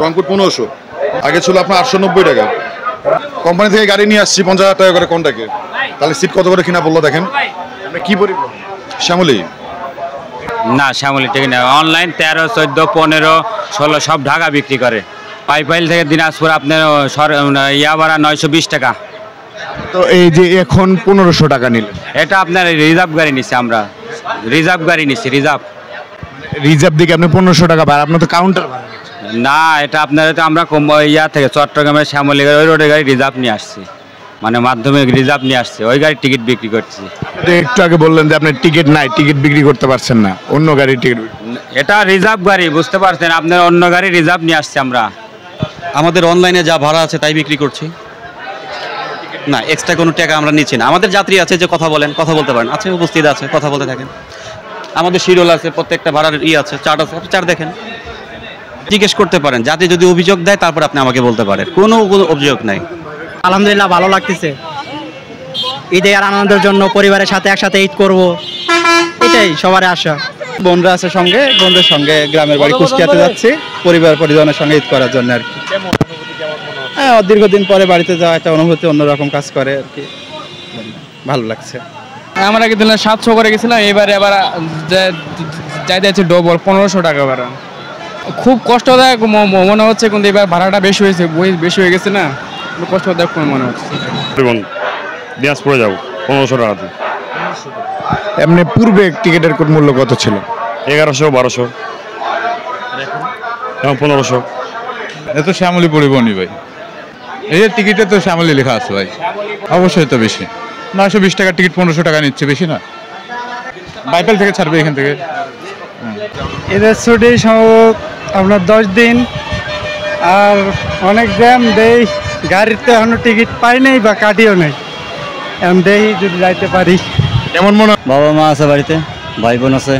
রংপুর 1500, আগে ছিল আপনার 890 টাকা। কোম্পানি থেকে গাড়ি নিয়ে আসছি 50,000 টাকা করে কন্টাকে, তাহলে সিট কত করে কিনা বললো দেখেন। কি পরিবহন? শ্যামলী না, শ্যামলী থেকে না, অনলাইন 13, 14, 15, 16 সব ঢাকা বিক্রি করে। পাইপাইল থেকে দিনাজপুর আপনার ইয়া ভাড়া 920 টাকা। তো এই যে এখন 1500 টাকা নিল, এটা আপনার রিজার্ভ গাড়ি নিচ্ছি আমরা, রিজার্ভ গাড়ি নিচ্ছি, রিজার্ভ দিকে আপনি 1500 টাকা ভাড়া, আপনার তো কাউন্টার ভাড়া না। এটা আপনার তো আমরা ইয়া থেকে চট্টগ্রামের শ্যামলী ওই রোডের গাড়ি রিজার্ভ নিয়ে আসছি, মানে মাধ্যমিক রিজার্ভ নিয়ে আসছে, ওই গাড়ির টিকিট বিক্রি করছি। একটু আগে বললেন যে আপনার টিকিট নাই, টিকিট বিক্রি করতে পারছেন না, অন্য গাড়ির টিকিট। এটা রিজার্ভ গাড়ি, বুঝতে পারছেন, আপনার অন্য গাড়ি রিজার্ভ নিয়ে আসছে আমরা। আমাদের অনলাইনে যা ভাড়া আছে তাই বিক্রি করছি, না এক্সট্রা কোনো টাকা আমরা নিচ্ছি না। আমাদের যাত্রী আছে যে কথা বলেন, কথা বলতে পারেন, আছে উপস্থিত আছে, কথা বলতে থাকেন। আমাদের শিডিউল আছে, প্রত্যেকটা ভাড়ার আছে, চার্ট আছে, চার্ট দেখেন, জিজ্ঞেস করতে পারেন। যাত্রী যদি অভিযোগ দেয় তারপর আপনি আমাকে বলতে পারেন, কোনো অভিযোগ নাই। আলহামদুলিল্লাহ ভালো লাগতেছে। ঈদের আনন্দের জন্য পরিবারের সাথে একসাথে ঈদ করব, এটাই সবার আশা। বোনরা আছে সঙ্গে, বোনদের সঙ্গে গ্রামের বাড়ি কুষ্টিয়াতে যাচ্ছি পরিবার পরিজনের সঙ্গে ঈদ করার জন্য আর কি। হ্যাঁ, দীর্ঘদিন পরে বাড়িতে যাওয়া একটা অনুভূতি অন্যরকম কাজ করে আর কি, ভালো লাগছে। আমরা কি 700 করে গেছিলাম, এবারে আবার যাইতে যাচ্ছে ডবল 1500 টাকা ভাড়া। খুব কষ্টদায়ক মনে হচ্ছে, কিন্তু এবার ভাড়াটা বেশি হয়ে গেছে না, কষ্টদায়ক মনে হচ্ছে। দিনাজপুরে যাবো 1500 টাকাতে। এমনি পূর্বে টিকিটের মূল্য কত ছিল? 1100, 1200, এখন 1500। এত শ্যামলী পরিবহনই ভাই, এই যে টিকিটে তো শ্যামলী লেখা আছে ভাই, অবশ্যই তো বেশি। 920 টাকার টিকিট 1500 টাকা নিচ্ছে, বেশি না? বাইপাল থেকে ছাড়বে এখান থেকে। এদের ছুটি সম্ভব আপনার 10 দিন, আর অনেক জ্যাম দেই, গাড়িতে এখনো টিকিট পাই নাই বা কাটিও নাই, এখন দেই যদি যাইতে পারি। কেমন মনে? বাবা মা আছে বাড়িতে, ভাই বোন আছে,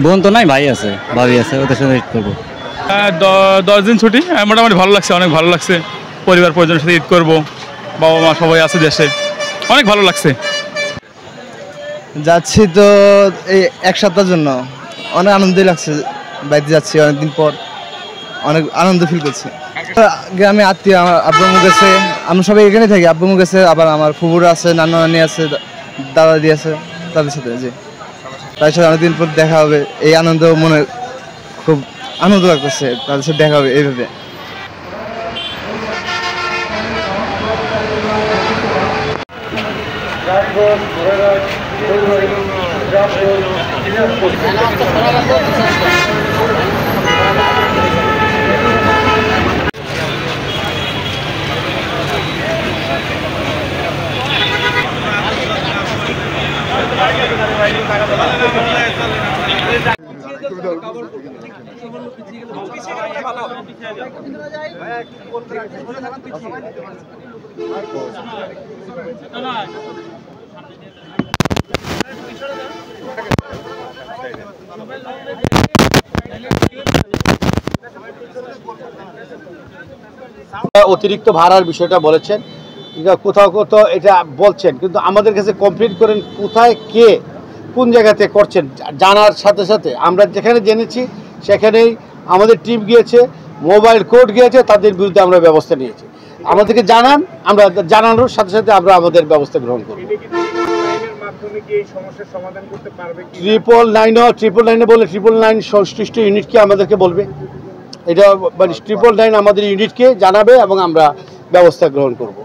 বোন তো নাই, ভাই আছে, ভাবি আছে, ওদের সাথে ঈদ করবো। 10 দিন ছুটি, মোটামুটি ভালো লাগছে, অনেক ভালো লাগছে। পরিবার পরিজনের সাথে ঈদ করবো, বাবা মা সবাই আছে দেশে, অনেক ভালো লাগছে। যাচ্ছি তো এই এক সপ্তাহের জন্য, অনেক আনন্দই লাগছে। বাড়িতে যাচ্ছি অনেকদিন পর, অনেক আনন্দ ফিল করছি। গ্রামে আত্মীয়, আমার আব্বু আম্মু গেছে, আমরা সবাই এখানে থাকি। আব্বু আম্মু গেছে, আবার আমার ফুফুরা আছে, নানা নানি আছে, দাদা দাদি আছে, তাদের সাথে জি তাদের সাথে অনেকদিন পর দেখা হবে, এই আনন্দ মনে খুব আনন্দ লাগতেছে, তাদের সাথে দেখা হবে এইভাবে। অতিরিক্ত ভাড়ার বিষয়টা বলেছেন, কোথাও কোথাও এটা বলছেন, কিন্তু আমাদের কাছে কমপ্লিট করেন কোথায় কে কোন জায়গাতে করছেন জানার সাথে সাথে আমরা যেখানে জেনেছি সেখানেই আমাদের টিম গিয়েছে, মোবাইল কোড গিয়েছে, তাদের বিরুদ্ধে আমরা ব্যবস্থা নিয়েছি। আমাদেরকে জানান, আমরা জানানোর সাথে সাথে আমরা আমাদের ব্যবস্থা গ্রহণ করব। 999 বলে 999 সংশ্লিষ্ট ইউনিটকে আমাদেরকে বলবে, এটা মানে 999 আমাদের ইউনিটকে জানাবে এবং আমরা ব্যবস্থা গ্রহণ করব।